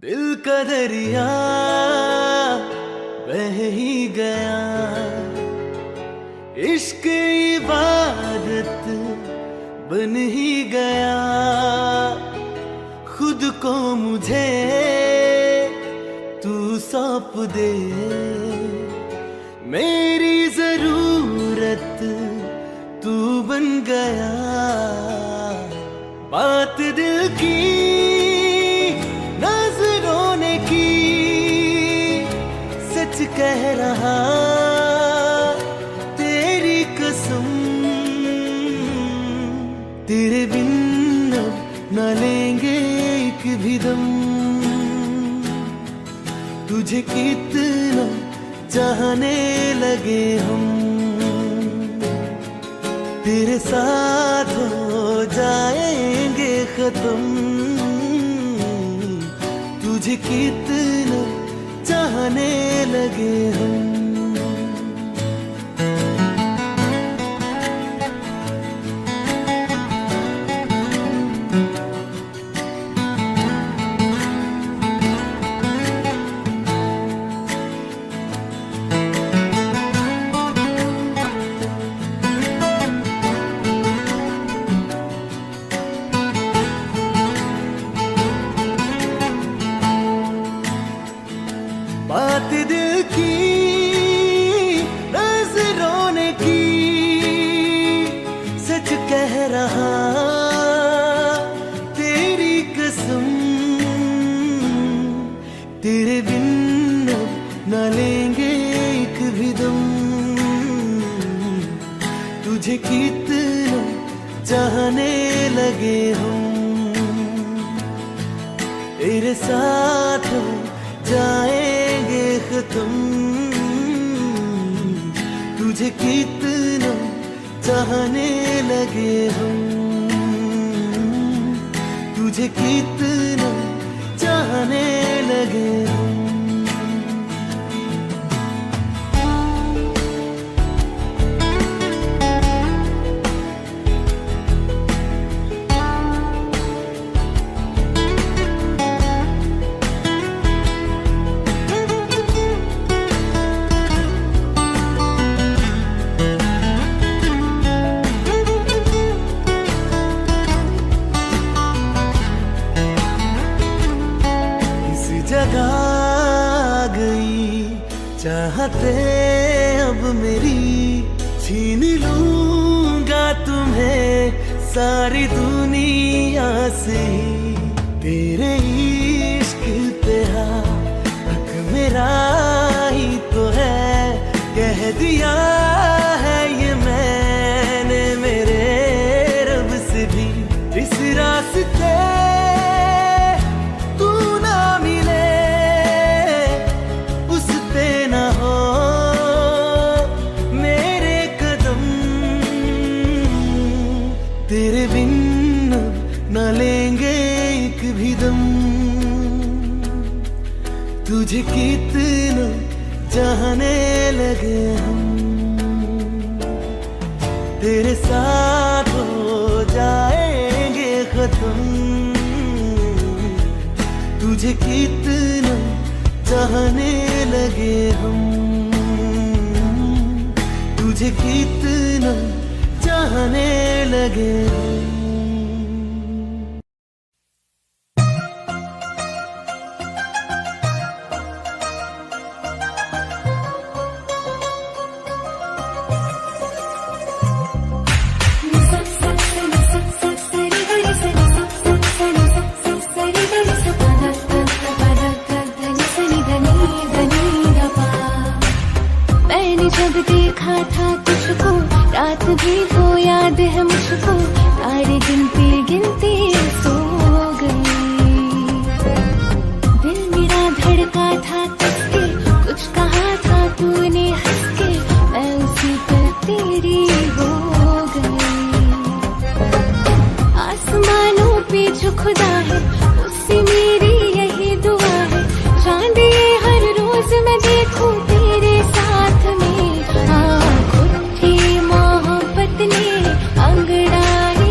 दिल का दरिया बह ही गया, इश्क इबादत बन ही गया। खुद को मुझे तू सौंप दे, मेरी जरूरत तू बन गया। बात दिल की नजरों ने की, सच कह रहा तेरी कसम। तेरे बिन अब न लेंगे एक भी दम, तुझे कितना चाहने लगे हम। तेरे साथ हो जाएंगे खत्म, तुझे कितना चाहने लगे हम। बात दिल की नजरों ने की, सच कह रहा तेरी कसम। तेरे बिन न लेंगे एक भी दम, तुझे कितना चाहने लगे हम। तेरे साथ जाएंगे खत्म, तुझे कितना चाहने लगे हम। तुझे कितना चाहने लगे हम। जगा गई चाहते अब मेरी, छीन लूंगा तुम्हें सारी दुनिया से। तेरे इश्क पे हक मेरा ही तो है, कह दिया है ये मैंने मेरे रब से भी। इस रास्ते तेरे बिन न लेंगे एक भी दम, तुझे कितना चाहने लगे हम। तेरे साथ हो जाएंगे खत्म, तुझे कितना चाहने लगे हम। तुझे कितना चाहने लगे। मैंने जब देखा था तुझको, रात भी वो याद है मुझको, तारे गिनते गिनते सो गई। दिल मेरा धड़का था किसके, कुछ कहा था तूने हंस के, मैं उसी पर तेरी हो गई। आसमानों पे जो खुदा है, उससे मेरी यही दुआ है, चांद ये हर रोज मैं देखूं तेरे साथ में। मोहब्बत ने अंगड़ाई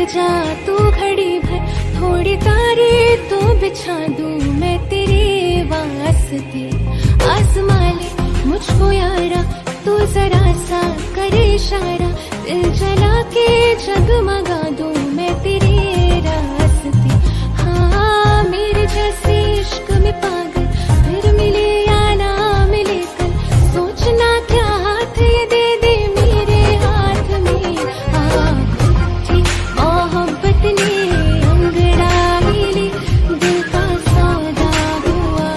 जा तू घड़ी भर, थोड़ी तारे तो बिछा दूं मैं तेरे वास्ते। आजमा ले मुझको यारा, तू जरा सा करे इशारा, दिल जला के जगमगा दूं मैं तेरे रास्ते। हाँ मेरे जैसे इश्क में पागल फिर मिले या ना मिले कल, सोचना क्या हाथ ये दे दे मेरे हाथ में। हाँ थी मोहब्बत ने अंगड़ाई ली, दिल का सौदा हुआ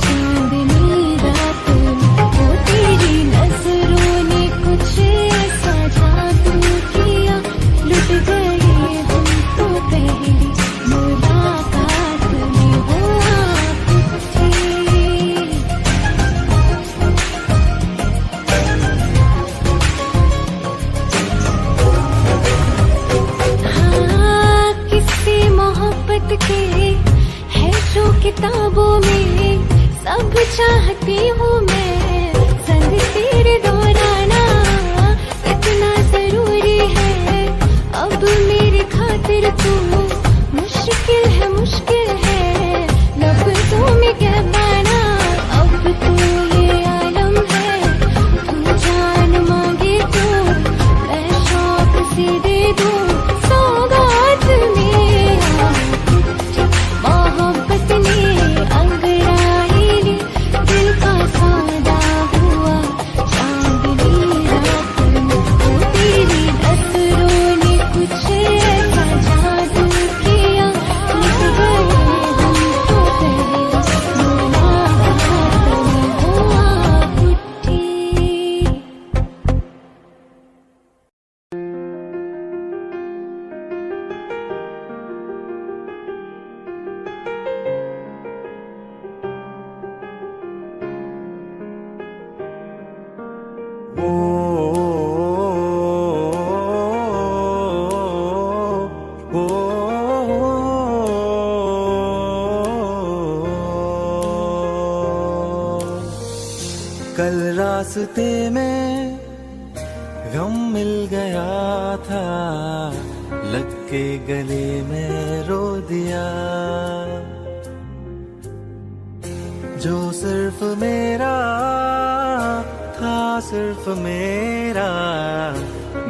चांदनी रात में। वो तेरी नजरों ने कुछ ऐसा जादू किया, लुट गए हम तो पहली मुलाकात में। वो आप थी। हाँ किसी मोहब्बत के है जो किताबों में, सब चाहती हूँ मैं संग तेरे दौराना। इतना जरूरी है अब मेरी खातिर तू, मुश्किल है लफ्ज़ों में कह पाना। अब तो ये आलम है, तू जान मांगे तो मैं शौक से दे दूं सौगात में। मोहब्बत ने अंगड़ाई ली, दिल का सौदा हुआ चांदनी रात में। वो तेरी नजरों ने कुछ ऐसा जादू किया, लुट गए हम तो पहली मुलाकात में। वो आप उठी। कल रास्ते में गम मिल गया था, लग के गले में रो दिया। जो सिर्फ मेरा था, सिर्फ मेरा,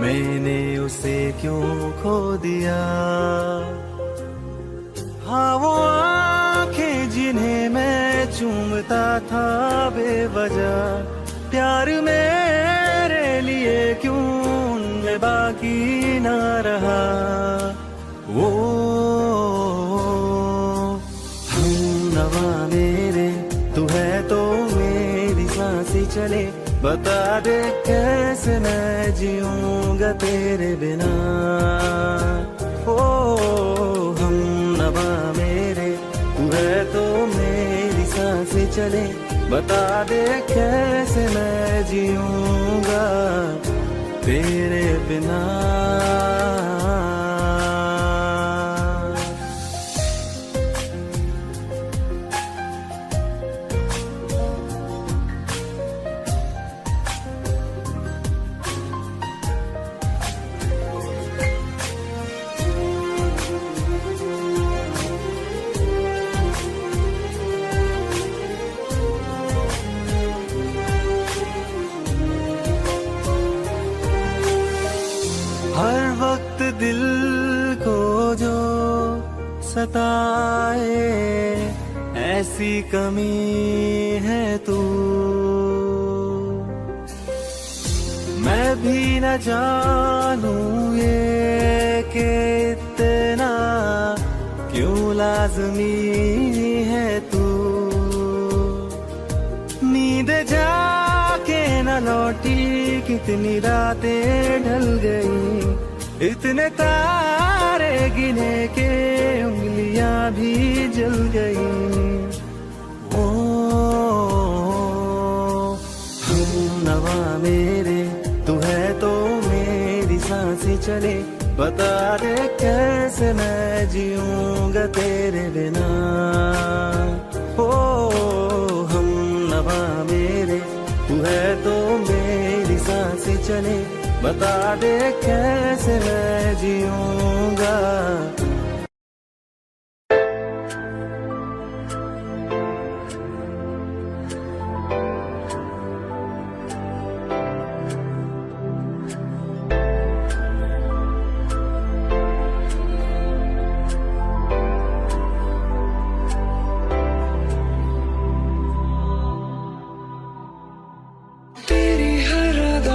मैंने उसे क्यों खो दिया। हाँ वो आंखें जिन्हें मैं चूमता था बेवजह, प्यार मेरे लिए क्यों उनमें बाकी ना रहा। वो हमनवा मेरे, तू है तो मेरी सांसें चले, बता दे कैसे मैं जीऊंगा तेरे बिना। ओ हमनवा मेरे, तू है तो मेरी सांसें चले, बता दे कैसे मैं जीऊंगा तेरे बिना। हर वक्त दिल को जो सताए, ऐसी कमी है तू। मैं भी न जानूं ये कि इतना क्यों लाज़मी है तू। नींद जाके न लौटी, कितनी रातें ढल गई, इतने तारे गिने के उंगलियां भी जल गई। ओ हमनवा मेरे, तू है तो मेरी सांसें चले, बता दे कैसे मैं जीऊंगा तेरे बिना। ओ हमनवा मेरे, तू है तो मेरी सांसें चले, बता दे कैसे मैं जीऊंगा।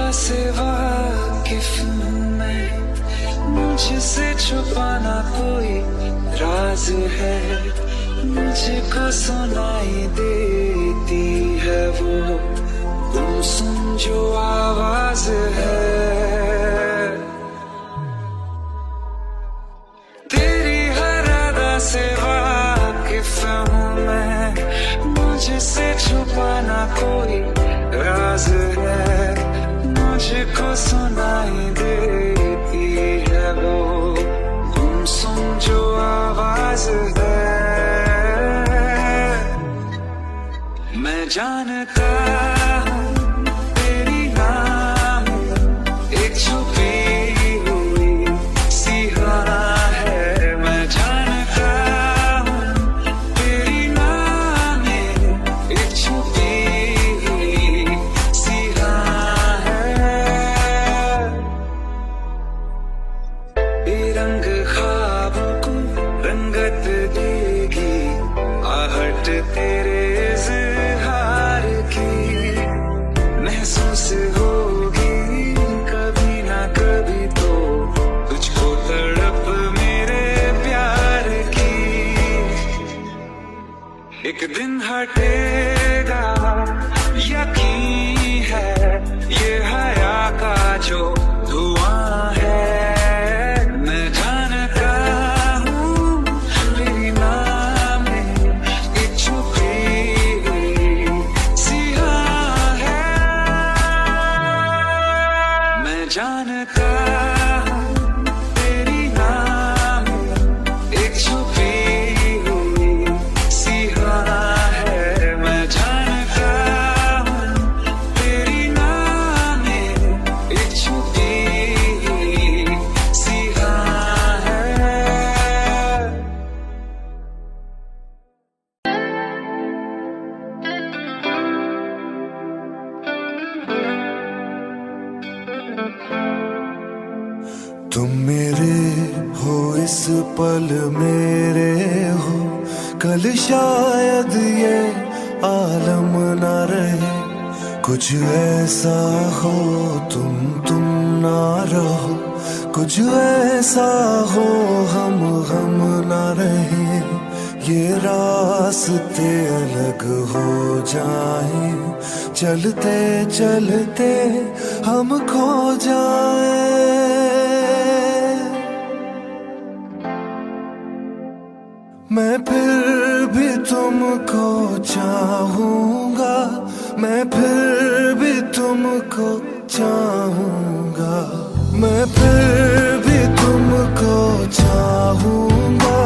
से वाकिफ हूँ मैं, मुझसे छुपाना कोई राज है, मुझको सुनाई देती है वो गुमसुम जो आवाज है। तेरी हर अदा से वाकिफ हूँ मैं, मुझसे छुपाना कोई राज है, मुझको सुनाई देती है वो गुमसुम जो आवाज है। मैं जानता हूँ तेरी नाम एक छुपी हुई सी राह है। मैं जानता हूँ तेरी नाम एक छुपी हुई सी राह है। ये रंग ख्वाबों को रंगत देगी, आहट तेरे इज़हार की महसूस होगी कभी ना कभी तो तुझको तड़प मेरे प्यार की। एक दिन हटेगा यकीन है, ये हया का जो धुआं है। मैं जानता हूँ तेरी नाम एक छुपी हुई सी राह है। मैं जानता हूँ तेरी नाम एक छुपी हुई सी राह है। मैं जानता हूँ तेरी नाम एक छुपी हुई सी राह है। तुम मेरे हो इस पल मेरे हो, कल शायद ये आलम ना रहे। कुछ ऐसा हो तुम ना रहो, कुछ ऐसा हो हम ना रहे। ये रास्ते अलग हो जाए, चलते चलते हम खो जाए। मैं फिर भी तुमको चाहूंगा, मैं फिर भी तुमको चाहूंगा, मैं फिर भी तुमको चाहूंगा,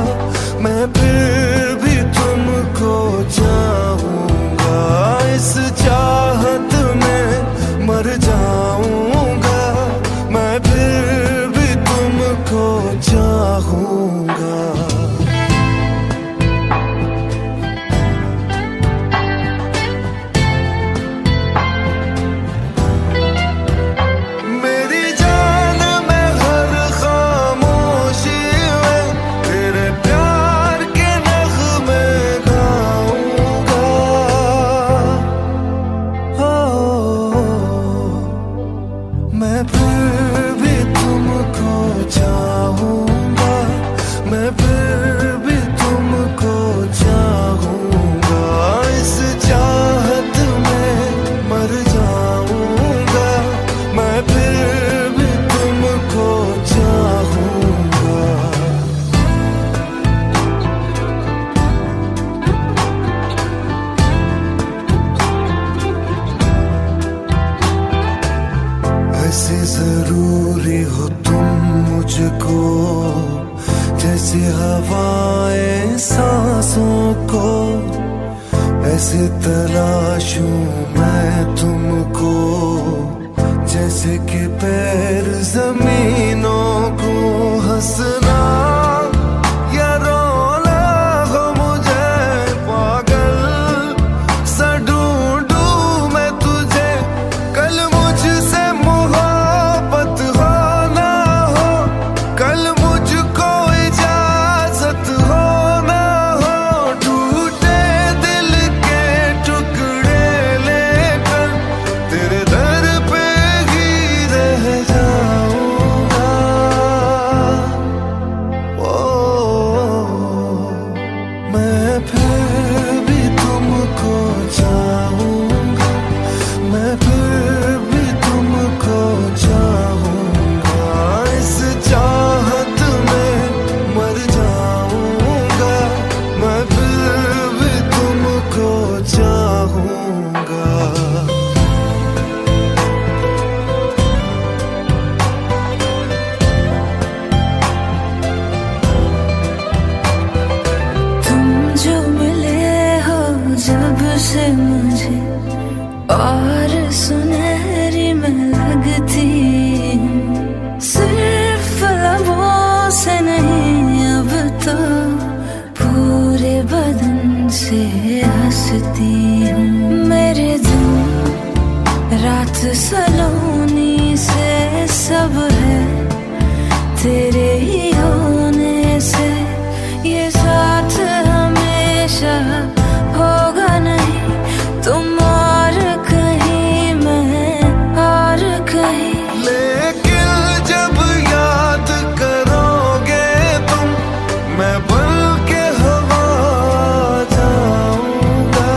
मैं फिर भी तुमको चाहूंगा। इस चाहत में मर जाऊंगा, मैं फिर भी तुमको चाहूंगा। मैं फिर भी तुमको चाहूंगा, मैं फिर भी तुमको चाहूंगा। इस चाहत में मर जाऊंगा, मैं फिर भी तुमको चाहूंगा। ऐसे जरूरी हो तुम मुझको, जैसे हवाएं सांसों को। ऐसे तलाशूं मैं तुमको, जैसे कि पैर मैं फिर भी तुमको चाहूंगा, इस चाहत में मर जाऊंगा, मैं फिर भी तुमको चाहूंगा। तुम जो मिले हो जब से मुझे और सुनहरी मैं लगती हूँ, सिर्फ लबों से नहीं अब तो पूरे बदन से हंसती हूँ। मेरे दिन रात सलोनी से सब है तेरे ही होने से, ये साथ हमेशा होगा नहीं, तुम और कहीं मैं और कहीं। लेकिन जब याद करोगे तुम, मैं बन के हवा जाऊंगा।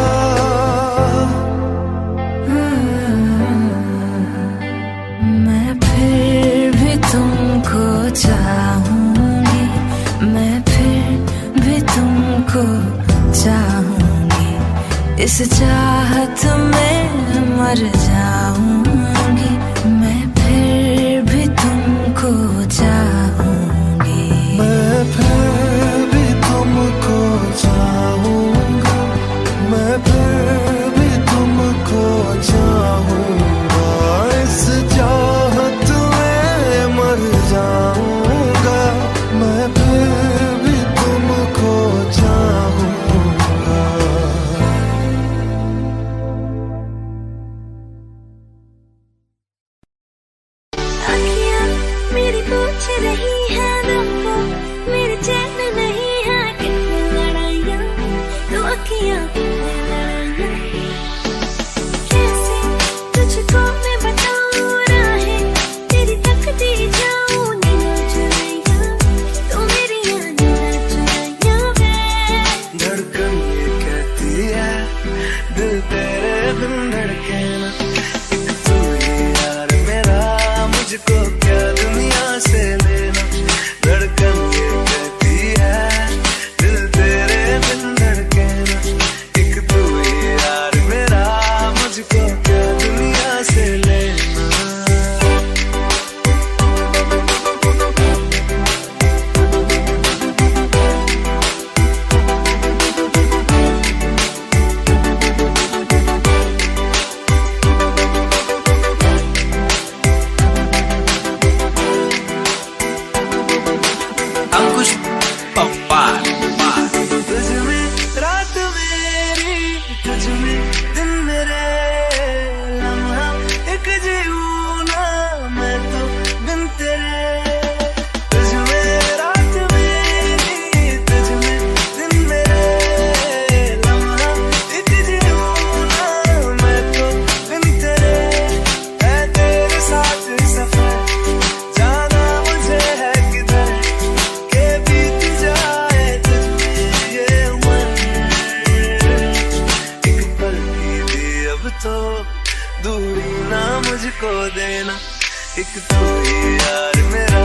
मैं फिर भी तुमको चाहूंगी, मैं फिर भी तुमको चाहूंगी, इस चाहत में मर जाऊंगी, मैं फिर भी तुमको चाहूंगी। मैं फिर भी तुमको चाहूंगा, मैं फिर भी तुमको चाहूंगा, इस चाहत में मर जाऊंगा, मैं फिर भी तुमको चाहूंगा। अखियाँ मेरी पूछ रही है तुमको, मेरे चैन नहीं है कितनी लड़ाइयाँ, तो अखियाँ लड़ाइयाँ कैसे तुझको मैं बताऊँ राहें, तेरी तकती जाऊँ नींद चुराइयाँ, तो मेरी नींद चुराइयाँ मैं। धड़कन ये कहती है दिल तेरे बिन धड़के ना, एक तू ही यार मेरा, मुझको क्या दुनिया से लेना। धड़कन ये कहती है दिल तेरे बिन धड़के ना, एक तू ही यार मेरा, मुझको क्या दुनिया से लेना। अंकुश पप्पा तुझ में रात मेरी, तुझ में दिन मेरे, लम्हा एक जीऊँ ना मैं तो बिन तेरे। तुझ में रात मेरी, तुझ में दिन मेरे, लम्हा एक जीऊँ ना मैं तो बिन तेरे। है तेरे साथ सफर, जाना मुझे है किधर, के बीत जाए तुझ में ये उम्र। एक पल की भी अब तो दूरी ना मुझको देना, एक तू ही यार मेरा,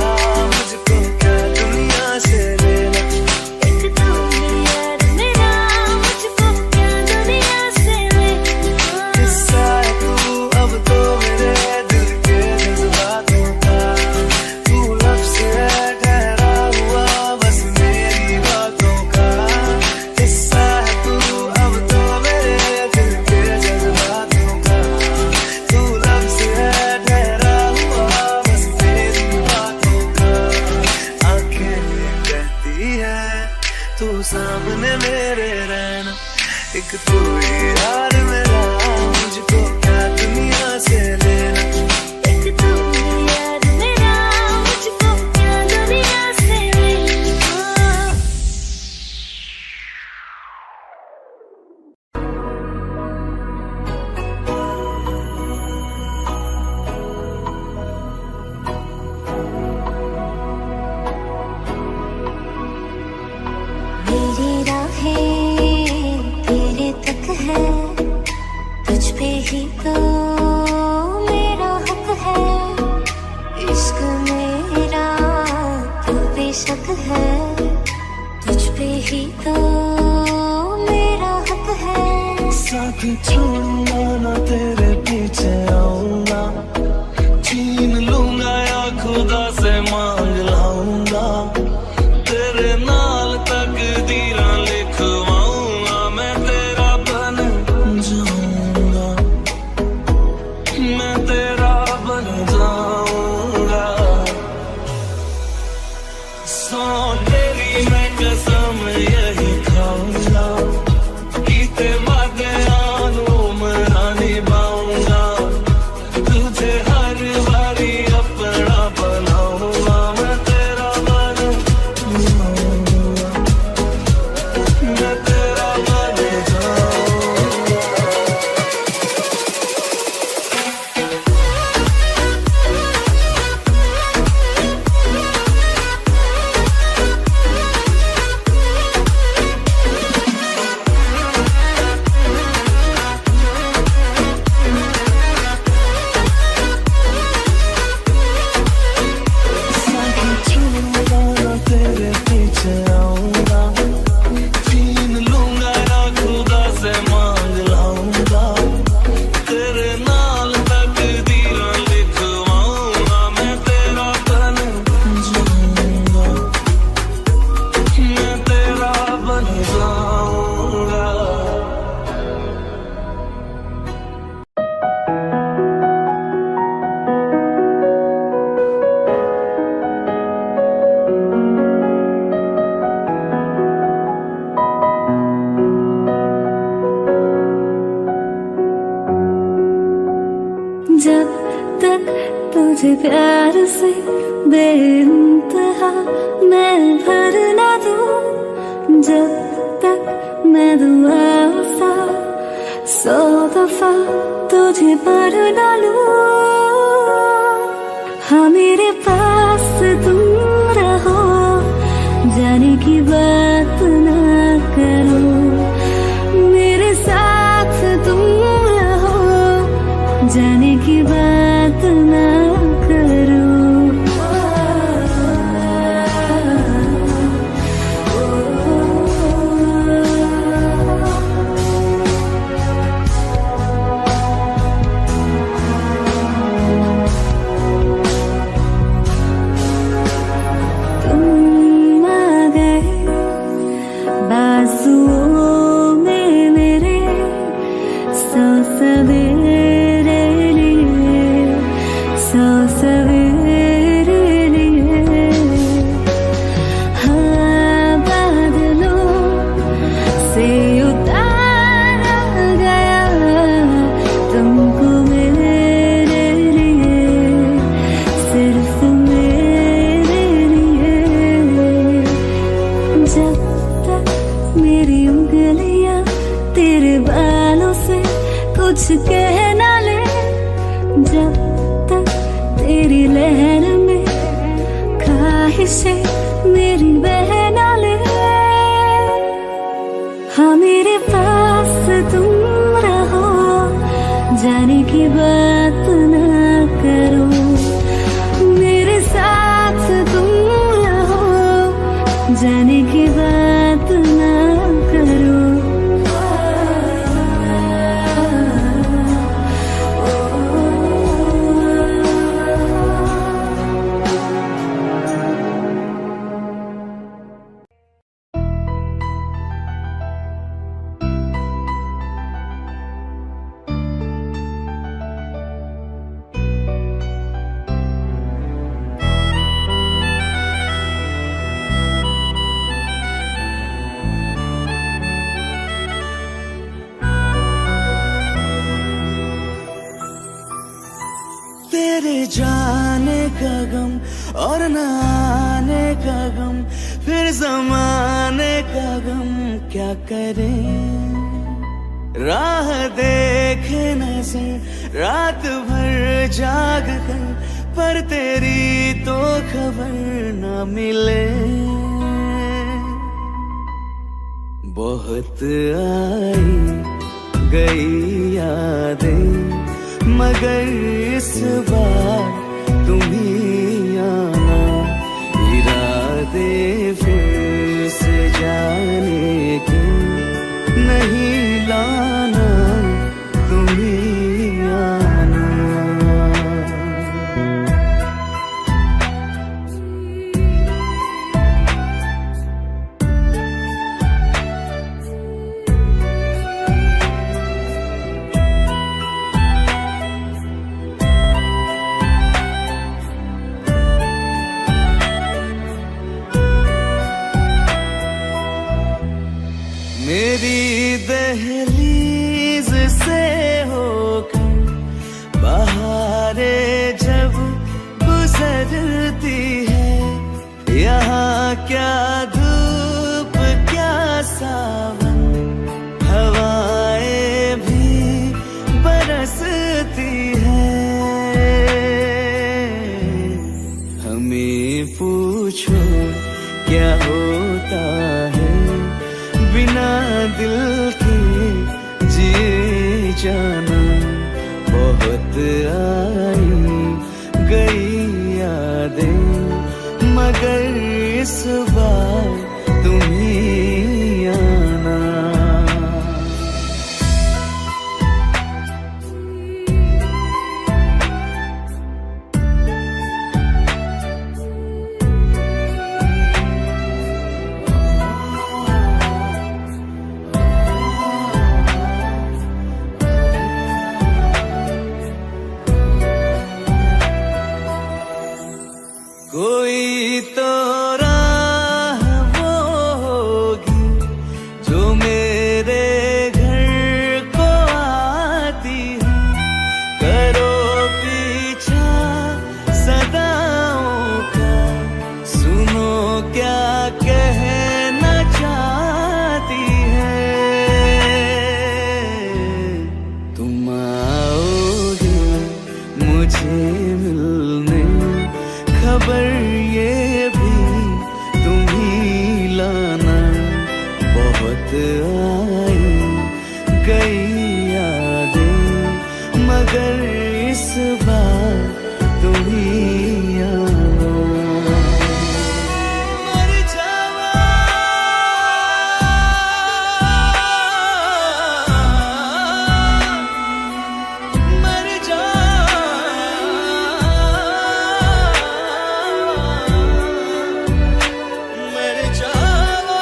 मुझको क्या दुनिया से लेना। एक तू ही यार मेरा, मुझको क्या दुनिया से लेना। किस्सा है तू अब तो मेरे दिल के जज्बातों का, तू लफ्ज़ है ठहरा हुआ बस मेरी बातों का। किस्सा है तू अब तो मेरे दिल के जज्बातों का, तू लफ्ज़ है ठहरा हुआ बस मेरी बातों का। ही तो मेरा हक है। साथ छोड़ूंगा ना तेरे पीछे आऊंगा, छीन लूंगा या खुदा से मांग लाऊंगा, तेरे नाल तकदीरां लिखवाऊंगा, मैं तेरा बन जाऊंगा, मैं तेरा बन जाऊंगा। सौ तेरी मैं कसम यही खाऊंगा, कीते वादे आनू मना निभाऊंगा, तुझे हर बारी अपना बनाऊंगा, मैं तेरा बन जाऊंगा, मैं तेरा बन जाऊंगा। तेरे पीछे आऊंगा, छीन लूंगा या खुदा से मांग लाऊंगा, तेरे नाल तकदीरां लिखवाऊंगा, मैं तेरा बन जाऊंगा, मैं तेरा बन जाऊंगा। जब तक तुझे प्यार से बेइंतहा मैं भर ना दूं, जब तक मैं दुआ सा 100 दफा तुझे पर ना लूं, हाँ मेरे पास तुम रहो, जाने की बात ना करो, मेरे साथ तुम रहो, जाने की बात ना करो। तुम आ गए बाजुओं में मेरे, 100 सवेरे लिए, 100 सवेरे लिए, हाँ बादलों से उतारा गया तुमको मेरे लिए, सिर्फ मेरे लिए। जब तक मेरी उंगलियां तेरे बालों से कुछ कह ना ले, जब तक तेरी लहर में ख्वाहिशें मेरी बह ना ले, हाँ मेरे पास तुम रहो, जाने की बात ना करो, मेरे साथ तुम रहो, जाने की बात ना करो। तेरे जाने का गम और न आने का गम, फिर जमाने का गम क्या करें, राह देखे नजर रात भर जाग कर, पर तेरी तो खबर न मिले। बहुत आई गई यादें, मगर इस बार तुम ही आना, इरादे फिर से जाने नहीं लाना, तुम ही आना। मेरी दहलीज से होकर बहारें जब गुजरती है, यहाँ क्या धूप क्या सावन, हवाएं भी बरसती है। हमें पूछो क्या होता है बिना दिल के जिए जाना। बहुत आई गई यादें, मगर इस बार तुम ही आना। कोई तो राह वो होगी जो मेरे घर को आती है। करो पीछा सदाओं का, सुनो क्या कहना चाहती है। तुम आओगे मुझे मिलने, खबर ये भी तुम ही लाना। बहुत आई गई यादें, मगर इस बार तुम ही आना। मर जावा, मर जावा, मर जावा।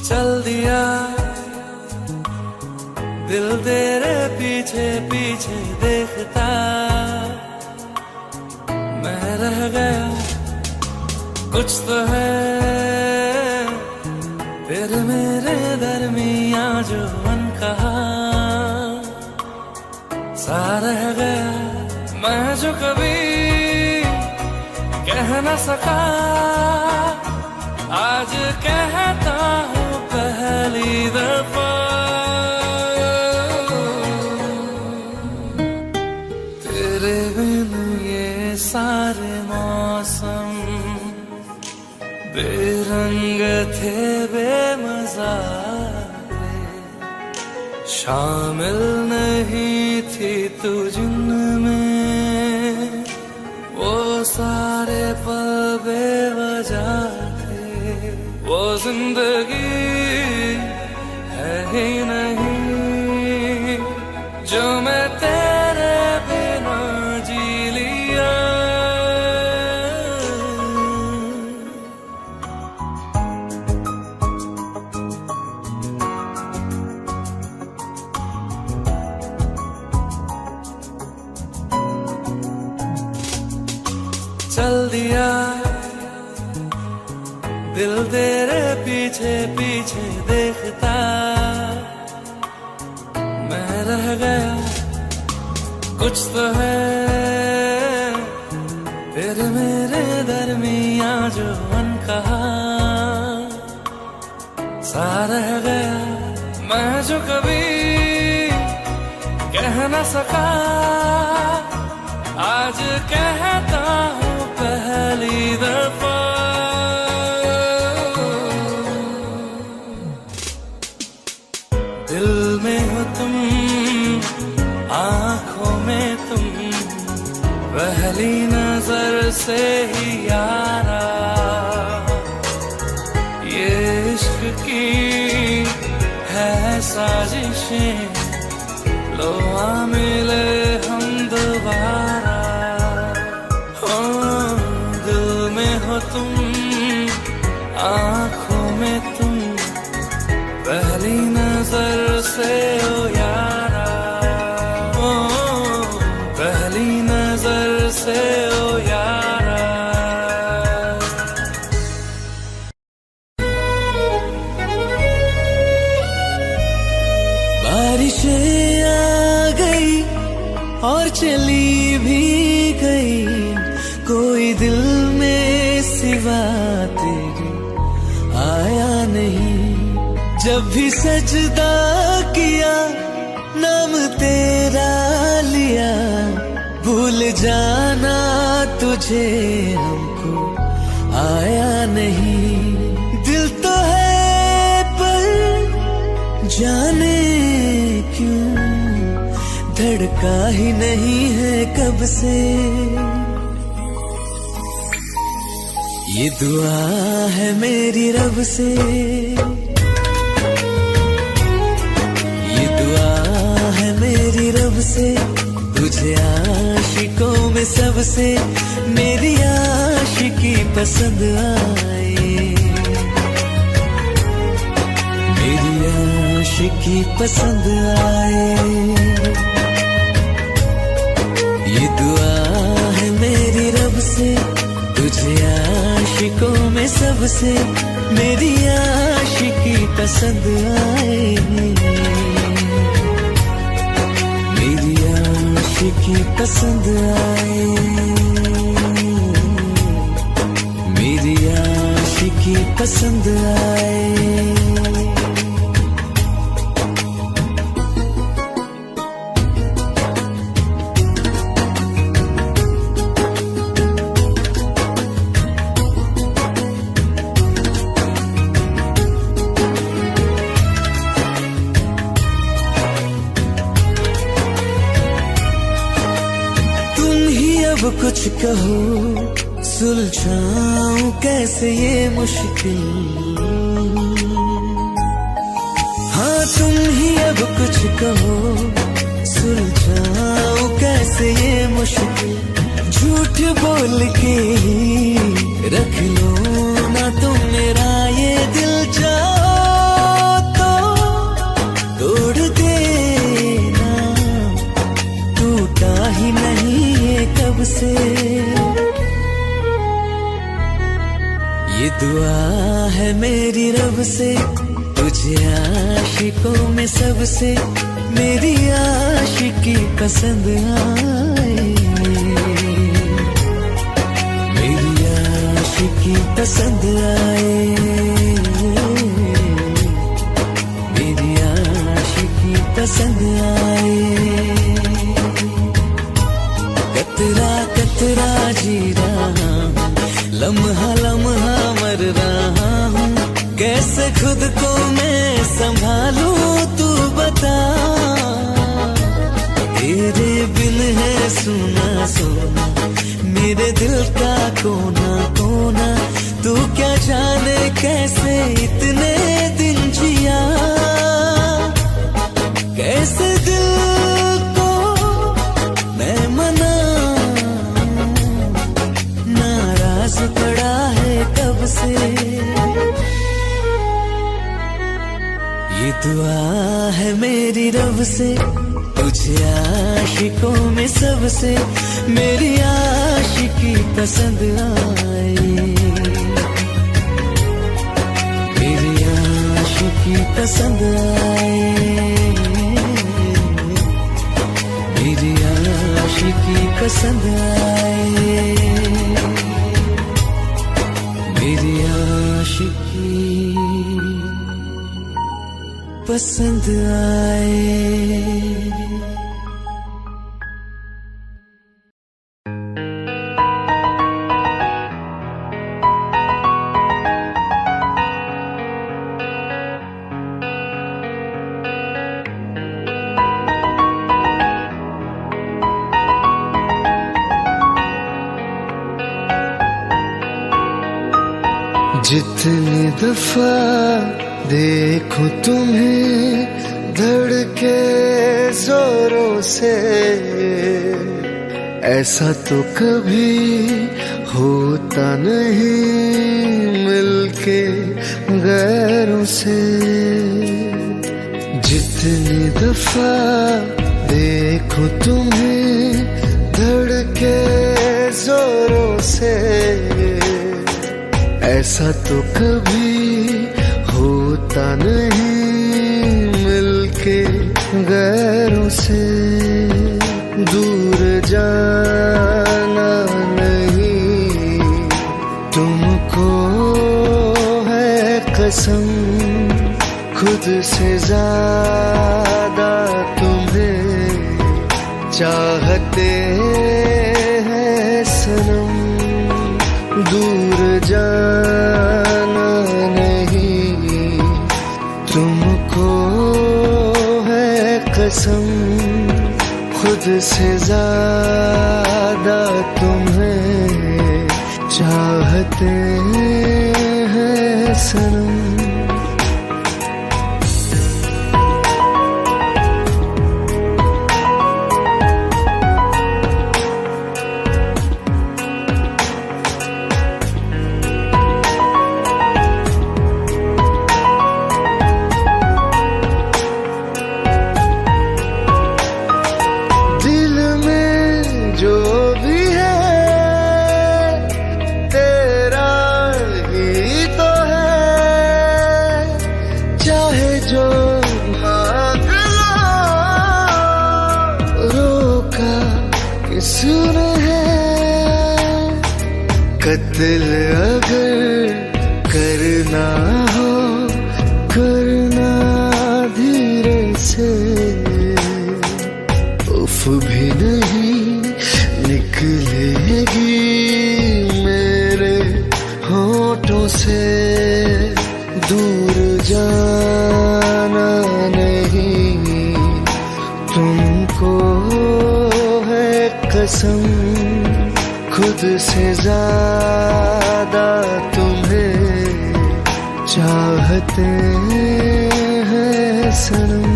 चल दिया दिल तेरे पीछे पीछे देखता, मैं रह गया कुछ तो है तेरे मेरे दरमियां जो अनकहा सा रह गया। मैं जो कभी कह न सका, आज कहता हूँ पहली दफा। तेरे बिन ये सारे मौसम बेरंग थे, बेमजा थे, शामिल नहीं थी तू जिनमें। वो सारे पल बेवजह थे, वो जिंदगी है ही नहीं जो मैं तेरे बिना जी लिया। चल दिया दिल तेरे पीछे पीछे देखता, मैं रह गया कुछ तो है तेरे मेरे दरमियां जो अनकहा सा रह गया। मैं जो कभी कह न सका, आज कहता हूँ पहली दफा। पहली नजर से ही यारा ये इश्क की है साजिशें, लो आ मिले हम दोबारा। हो दिल में हो तुम, आँखों में तुम, पहली नजर से ओ यारा, ओ पहली नजर से ओ यारा। बारिशें आ गई और चली भी गई, कोई दिल में सिवा तेरे आया नहीं। जब भी सजदा किया नाम तेरा लिया, भूल जाना तुझे हमको आया नहीं। दिल तो है पर जाने क्यों धड़का ही नहीं है कब से। ये दुआ है मेरी रब से, ये दुआ है मेरी रब से, तुझे आशिकों में सबसे मेरी आशिकी पसंद आए, मेरी आशिकी पसंद आए। ये दुआ है मेरी रब से, तुझे आशिकों में सबसे मेरी आशिकी पसंद आए, मेरी आशिकी पसंद आए, मेरी आशिकी पसंद आए। अब कुछ कहो सुलझाऊं कैसे ये मुश्किल, हाँ तुम ही अब कुछ कहो सुलझाऊं कैसे ये मुश्किल। झूठ बोल के ही रख लो ना तुम मेरा ये दिल, जाओ तो तोड़ देना, टूटा ही नहीं कब से। ये दुआ है मेरी रब से, तुझे आशिकों में सबसे मेरी आशिकी पसंद आए, मेरी आशिकी पसंद आए, मेरी आशिकी पसंद आए। कतरा कतरा जी रहा हूँ, लम्हा लम्हा मर रहा हूँ, कैसे खुद को मैं संभालूं तू बता। तेरे बिन है सुना सुना मेरे दिल का कोना कोना, तू क्या जाने कैसे इतने दिन जिया, कैसे दिल को मैं मना, नाराज पड़ा है कब से। ये दुआ है मेरी रब से, तुझे आशिकों में सबसे मेरी आशिकी पसंद आए, मेरी आशिकी पसंद आए, मेरी आशिकी पसंद आए, मेरी आशिकी पसंद आए। जितनी दफा देखो तुम्हें धड़के जोरों से, ऐसा तो कभी होता नहीं मिलके गैरों से। जितनी दफा देखो तुम्हें धड़के जोरों से, ऐसा तो कभी होता नहीं मिलके गैरों से। दूर जाना नहीं तुमको है कसम, खुद से ज्यादा तुम्हें चाहते हैं सनम। दूर जाना नहीं तुमको है कसम, खुद से ज्यादा तुम्हें चाहते हैं सनम। किसने है कत्ल अगर करना हो, करना धीरे से। उफ भी नहीं निकलेगी मेरे होठों से। दूर जाना नहीं तुमको कसम, खुद से ज्यादा तुम्हें चाहते हैं सनम।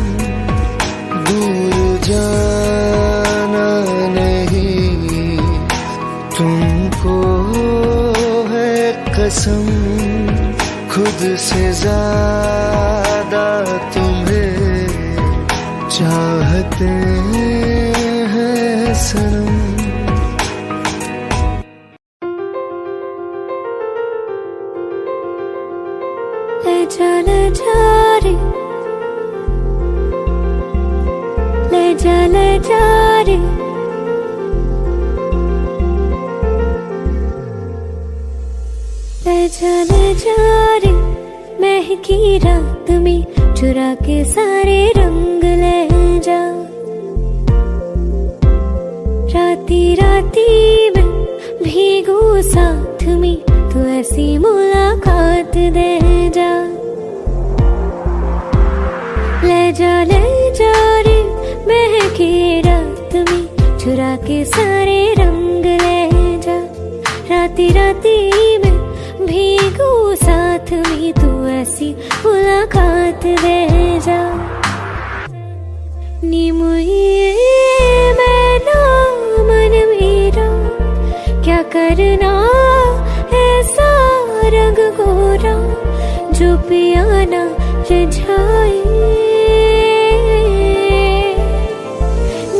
दूर जाना नहीं तुमको है कसम, खुद से ज्यादा तुम्हें चाहते हैं सनम। ले जा रे, ले जा रे, ले जा रे। महकी रात में चुरा के सारे रंग ले जा। राती राती में भीगू साथ में, तू ऐसी मुलाकात दे जा। ले जा रे, महके रात में चुरा के सारे रंग ले जा। राती राती में भीगू साथ में, तू ऐसी मुलाकात दे जा। नी मुझे मैना मन मेरा क्या करना ऐसा रंग गोरा, जो पियाना रिझाए।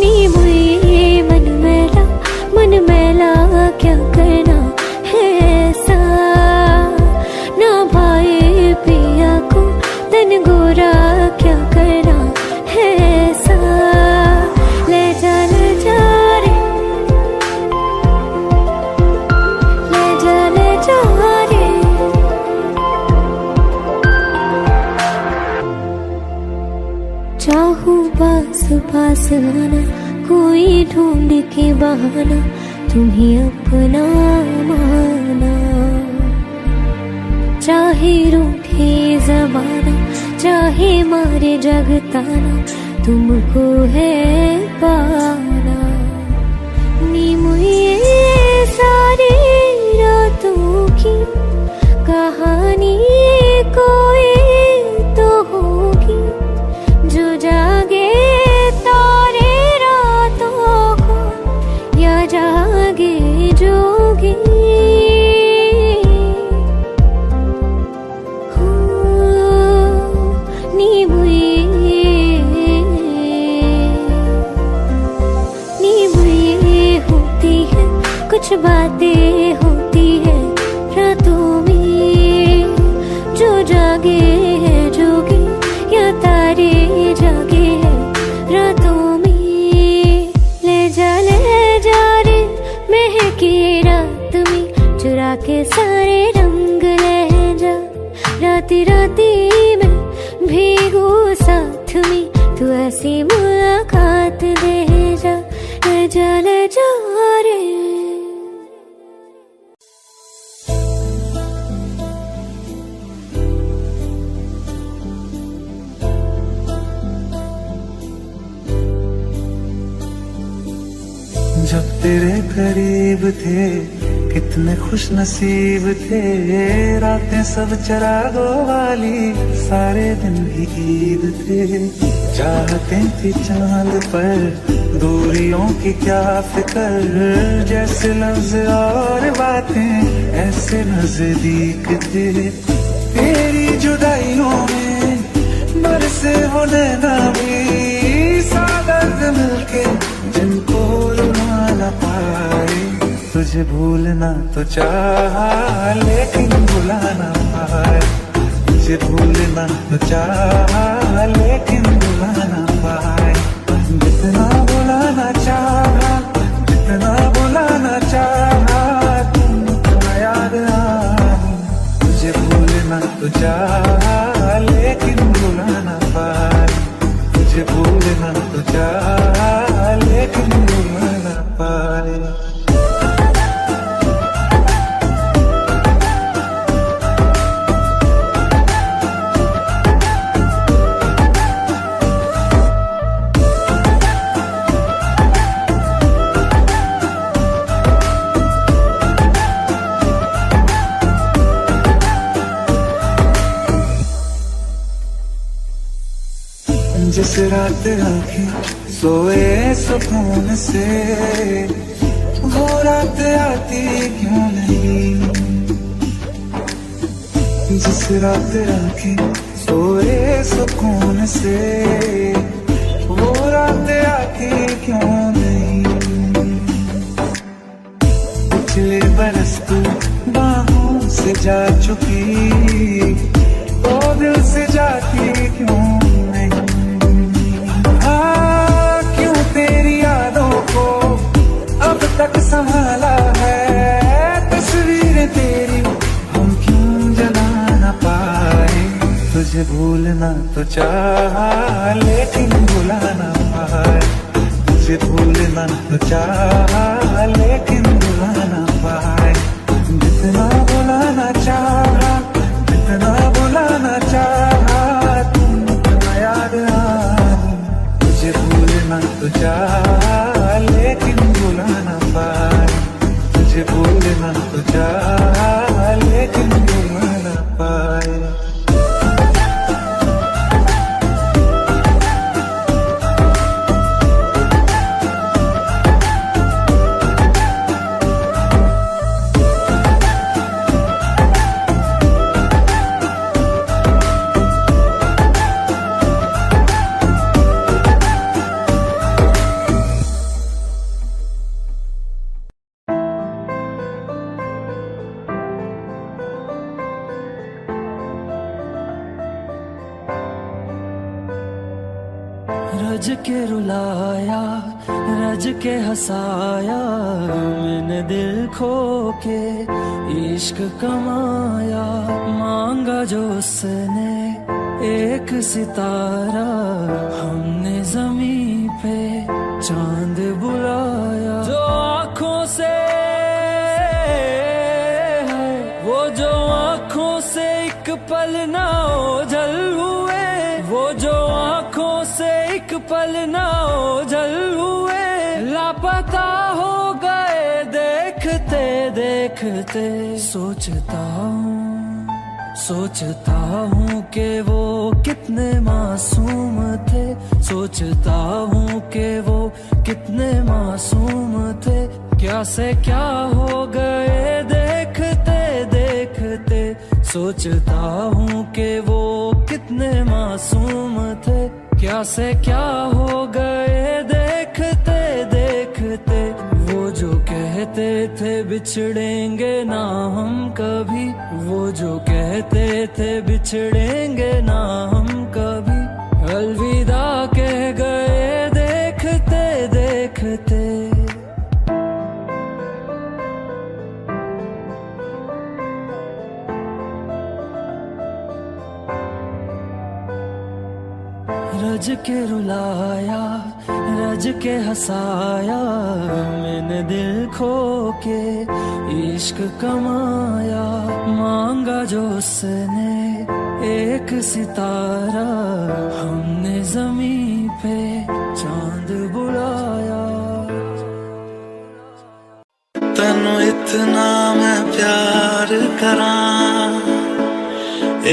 नी मुझे मन मैला क्या करना है ऐसा, ना भाई पिया को तन गोरा क्या करना है ऐसा। ले जा रे, ले जा रे। चाहूं पास पास आना, कोई ढूंढ के बहाना, तुम्हें अपना माना। चाहे रूठे जमाना, चाहे मारे जगताना, तुमको है पाना। नी मुझे सारी रातों की कहानी कुछ बातें होती है रातों में, जो जागे है जोगी या तारे जागे है रातों में। ले जा रे महके रात में, चुरा के सारे रंग ले जा। राती राती में भीगू साथ में, तू ऐसी मुलाकात दे जा। ले जा रे। जब तेरे करीब थे कितने खुश नसीब थे, रातें सब चरागों वाली, सारे दिन भी ईद थे। चाहते थी चांद पर दूरियों की क्या फिक्र, जैसे लफ्ज और बातें ऐसे नजदीक थे। तेरी जुदाइयों में बरसे वो नैना भी, सादर्द मिलके जिनको रुला न पाए। तुझे भूलना तो चाहा लेकिन भुला न पाए, तुझे भूलना तो चाहा लेकिन भुला न पाए। जितना भुलाना चाहा, जितना भुलाना चाहा, तुम याद आई। तुझे भूलना तो चाहा लेकिन भुला न पाए, तुझे भूलना तो चाहा लेकिन भुला न पाए। जिस रात आंखें सोए सुकून से, वो रात आती क्यों नहीं। जिस रात आंखें सोए सुकून से, वो रात आती क्यों नहीं। पिछले बरस तू बाहों से जा चुकी, तो दिल से जाती क्यों नहीं। तेरी यादों को अब तक संभाला है, तस्वीरें तेरी हम क्यों जला न पाए। तुझे भूलना तो चाहा लेकिन भुला न पाए, तुझे भूलना तो चाहा लेकिन भुला न पाए। जितना भुलाना चाहा, जितना भुलाना चाहा, तुम याद आई। तुझे भूलना तो चाहा लेकिन भुला न पाए, तुझे भूलना तो चाहा लेकिन भुला न पाए। रज के रुलाया, रज के हंसाया, मैंने दिल खो के इश्क कमाया। मांगा जो उसने एक सितारा, हमने ज़मीं पे चांद बुलाया। जो आँखों से है, वो जो आँखों से एक पल ना ओझल हुए, वो जो आँखों से एक पल ना ओझल हुए। लापता हो गए देखते देखते। सोचता हूँ कि वो कितने मासूम थे, सोचता हूँ कि वो कितने मासूम थे। क्या से क्या हो गए देखते देखते। सोचता हूँ कि वो कितने मासूम थे, क्या से क्या हो गए देखते देखते। वो जो कहते थे बिछड़ेंगे ना हम कभी, वो जो कहते थे बिछड़ेंगे ना हम कभी, अलविदा कह गए देखते देखते। रज के रुलाया, रज के हंसाया, मैंने दिल खो के इश्क कमाया, मांगा जो उसने एक सितारा, हमने ज़मीं पे चांद बुलाया। तनु इतना मैं प्यार करां,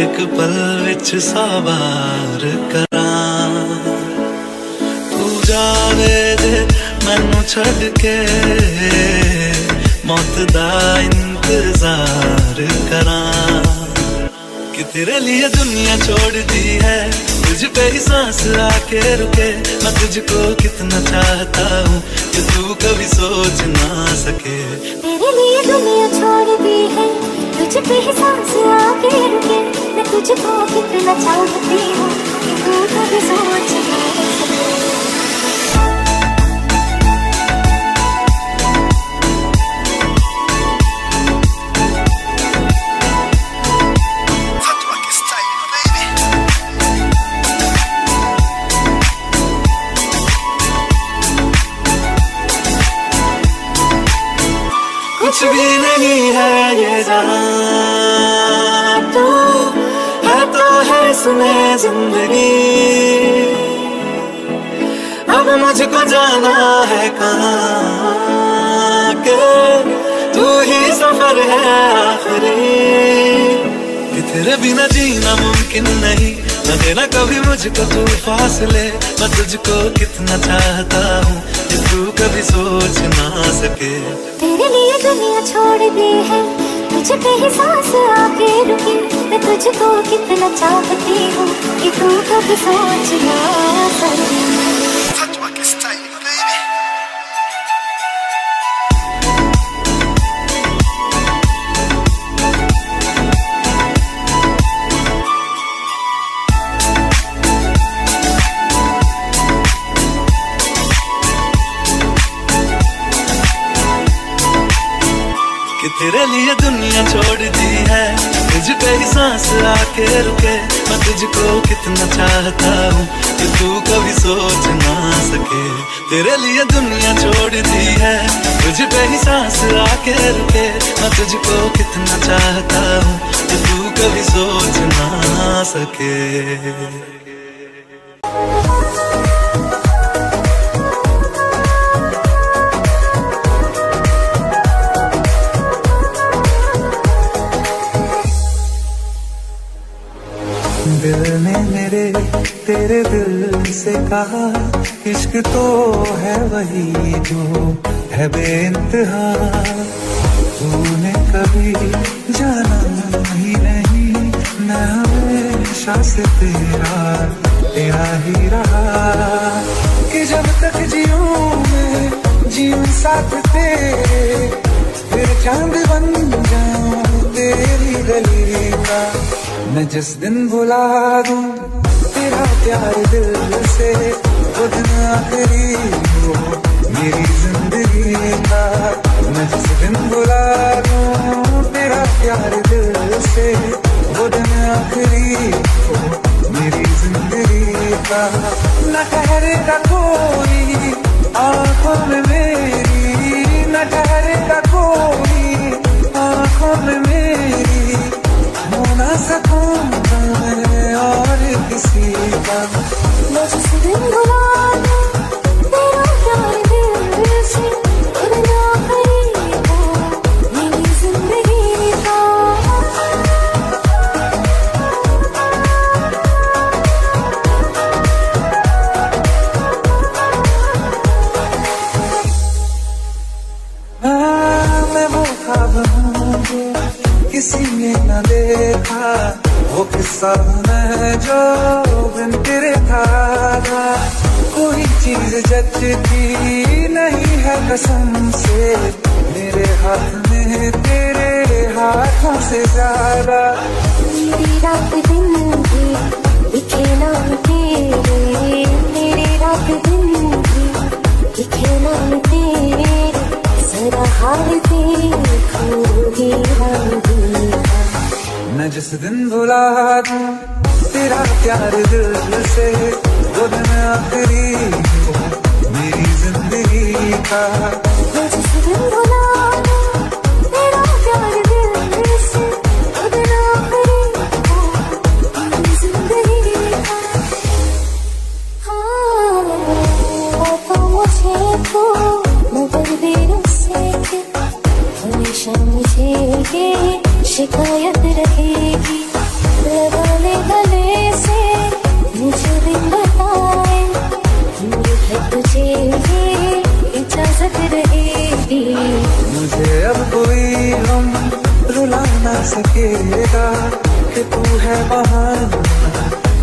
एक पल विच सवार करां, तू जावे जे मैनू छड़ के, मौत दा इंतजार करां, कि तेरे लिए दुनिया छोड़ दी है, तुझ पे ही सांस आके रुके, मैं तुझको कितना चाहता हूँ कि तू कभी सोच ना सके। तेरे लिए दुनिया छोड़ दी है, तुझ पे ही सांस आके रुके, मैं तुझको कितना चाहती हूँ कि तू कभी सोच ना सके। कुछ भी नहीं है ये जहां, तू है तो है सुने जिंदगी, अब मुझको जाना है कहाँ के, तू ही सफर है आखिरी, कि तेरे बिना जीना मुमकिन नहीं, न देना कभी मुझको तू फासले, मैं तुझको कितना चाहता हूँ कि तू कभी सोच ना सके। तेरे लिए दुनिया छोड़ दी है, तुझ पे ही सांस आके रुकी, मैं तुझको कितना चाहती हूँ कि तू कभी सोच ना सके। तेरे लिए दुनिया छोड़ दी है, तुझ पे ही सांस आके रुके, मैं तुझको कितना चाहता हूँ कि तू कभी सोच ना सके। तेरे लिए दुनिया छोड़ दी है, तुझ पे ही सांस आके रुके, मैं तुझको कितना चाहता हूँ कि तू कभी सोच ना सके। दिल ने मेरे तेरे दिल से कहा, इश्क तो है वही जो है बेइंतहा, तूने कभी जाना ही नहीं, मैं हमेशा से तेरा ही रहा, कि जब तक जीऊं मैं जीऊं साथ तेरे, फिर चांद बन जाऊं तेरी गली का, मैं जिस दिन भुला दूं तेरा प्यार दिल से, वो दिन आखिरी हो मेरी जिंदगी का, मैं जिस दिन भुला दूं तेरा प्यार दिल से, वो दिन आखिरी हो मेरी जिंदगी का। न ठहरेगा कोई आंखों में मेरी, न ठहरेगा कोई आंखों में मेरी, हो ना सकूंगा मैं और किसी का, मैं जिस दिन भुला दूं तेरा प्यार दिल से, वो दिन आखिरी हो मेरी जिंदगी का। मैं वो ख्वाब हूँ जो किसी ने न देखा, वो किस्सा मैं जो बिन तेरे था, कोई चीज जचती नहीं है कसम से, मेरे हाथ में तेरे हाथों से ज्यादा। मेरी रात दिन भी दिखे नाम तेरे, मेरी रात दिन भी दिखे नाम तेरे, जरा हाल देखूंगी हम का। मैं जिस दिन भुला दूं तेरा प्यार दिल से, वो दिन आखिरी हो मेरी जिंदगी का। मैं जिस दिन भुला दूं तेरा प्यार दिल से, वो दिन आखिरी हो मेरी जिंदगी का। हाँ तो मुझे तो मगर देर से हमेशा मुझे ये शिकायत रहेगी। लगा ले गले से मुझे दिन बताए, है तुझे ये इजाजत रहेगी। मुझे अब कोई गम रुला ना सकेगा कि तू है बहाना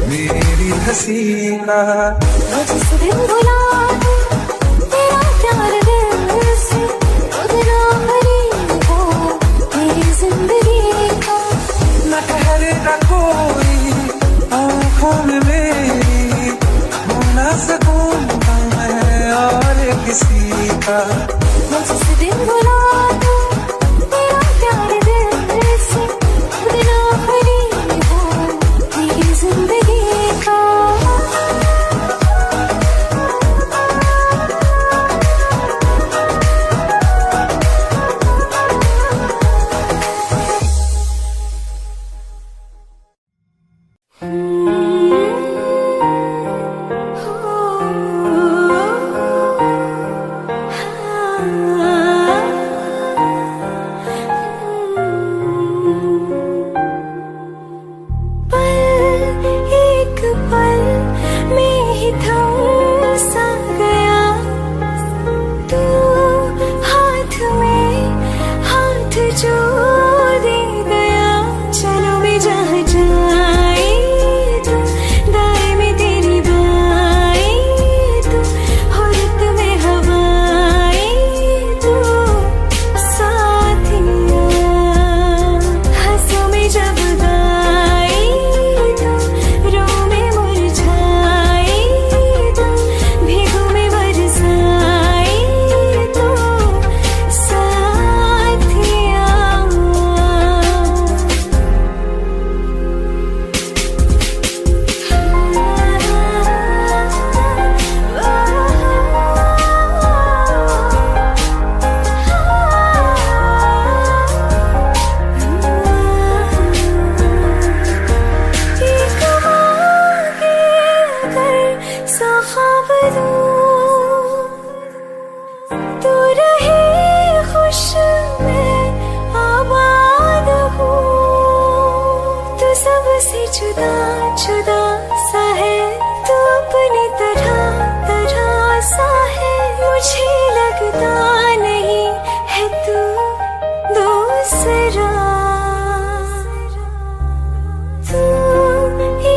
मेरी हंसी का। मैं जिस दिन भुला दूं तेरा प्यार दिल से, वो दिन आखिरी हो मेरी जिंदगी का। न ठहरेगा कोई आँखों में मेरी, हो ना सकूंगा मैं और किसी का। मैं जिस दिन भुला दूं तेरा प्यार दिल से, वो दिन आखिरी हो मेरी जिंदगी का।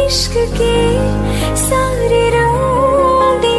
इश्क के सारे रंग दे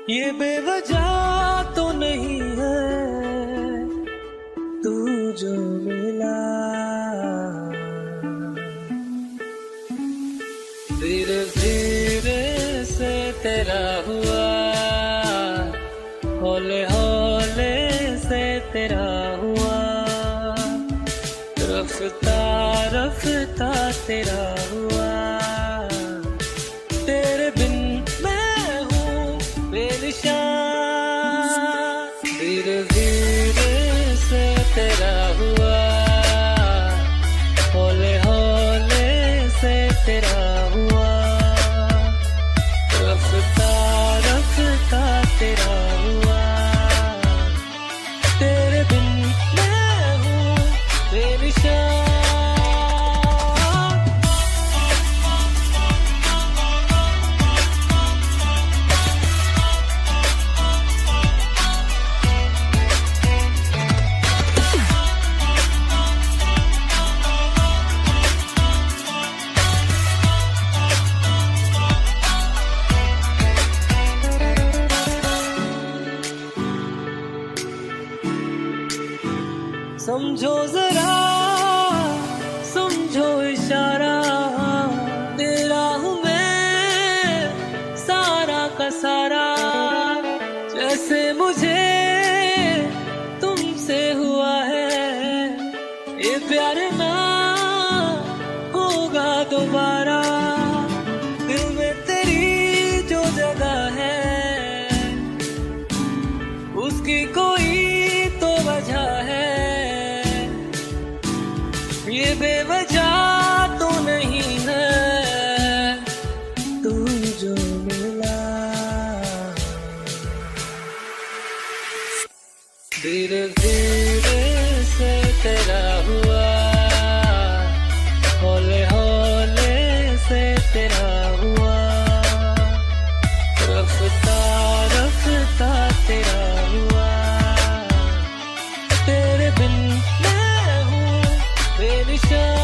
ये बेवजह तो नहीं है तू जो मिला, धीरे धीरे से तेरा हुआ, हौले हौले से तेरा हुआ, रफ्ता रफ्ता तेरा हुआ, तेरे बिन मैं हूँ बेनिशान, धीरे धीरे से तेरा हुआ, हौले हौले से तेरा हुआ, रफ्ता रफ्ता तेरा हुआ, तेरे बिन मैं हूँ बेनिशान। समझो जरा समझो इशारा, तेरा हूँ मैं सारा का सारा, जैसे मुझे तुमसे हुआ है ये प्यार ना होगा दोबारा, दिल में तेरी जो जगह है उसकी कोई तो वजह है, ये बेवजह तो नहीं है तू जो मिला, धीरे धीरे से तेरा हुआ, हौले हौले से तेरा हुआ, रफ्ता रफ्ता तेरा हुआ, तेरे बिन मैं हूँ बेनिशान।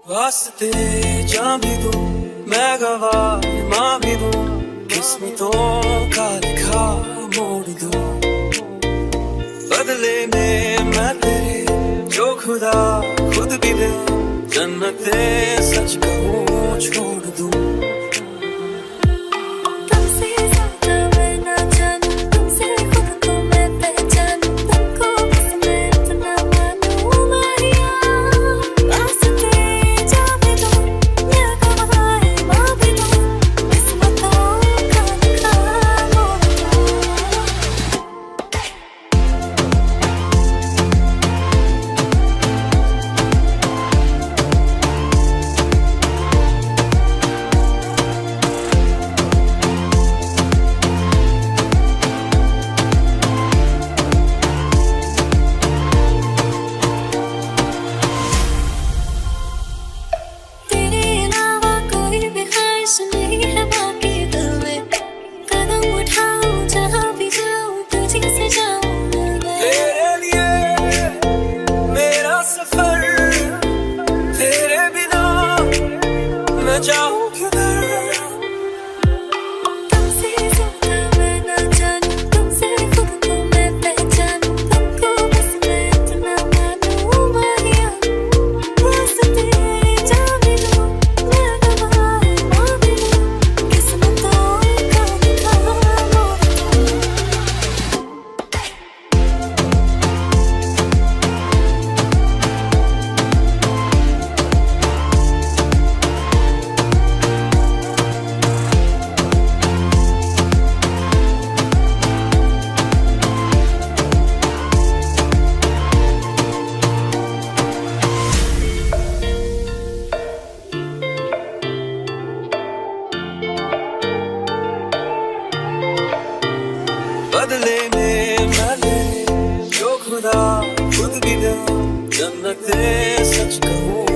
वास्ते जा भी दूं मैं गवाह माँ भी दूं, किस्मतों का लिखा मोड़ दूं, बदले में मैं तेरे जो खुदा खुद भी दे, जन्नते सच कहूँ छोड़ दूं। तुमसे ज्यादा मैं ना जानूं, तुमसे खुद को मैं पहचानूं, तुमको बस मैं इतना मानूं माहिया, वास्ते जा भी दूं मैं गवाह माँ भी दूं, किस्मतों का लिखा मोड़ दूं। तेरे अलावा कोई भी ख्वाहिश नहीं है बाकी दिल में, कदम उठाऊं जहाँ भी जाऊं तुझे से जाऊं मैं। तेरे लिए मेरा सफर, तेरे बिना मैं जाऊं किधर। तुमसे ज्यादा मैं ना जानूं, तुमसे खुद को मैं पहचानूं, तुमको बस मैं इतना मानूं माहिया, वास्ते जा भी दूं मैं गवाह माँ भी दूं, किस्मतों का लिखा मोड़ दूं। बदले में मैं तेरे जो खुदा जन्नते सच कहूँ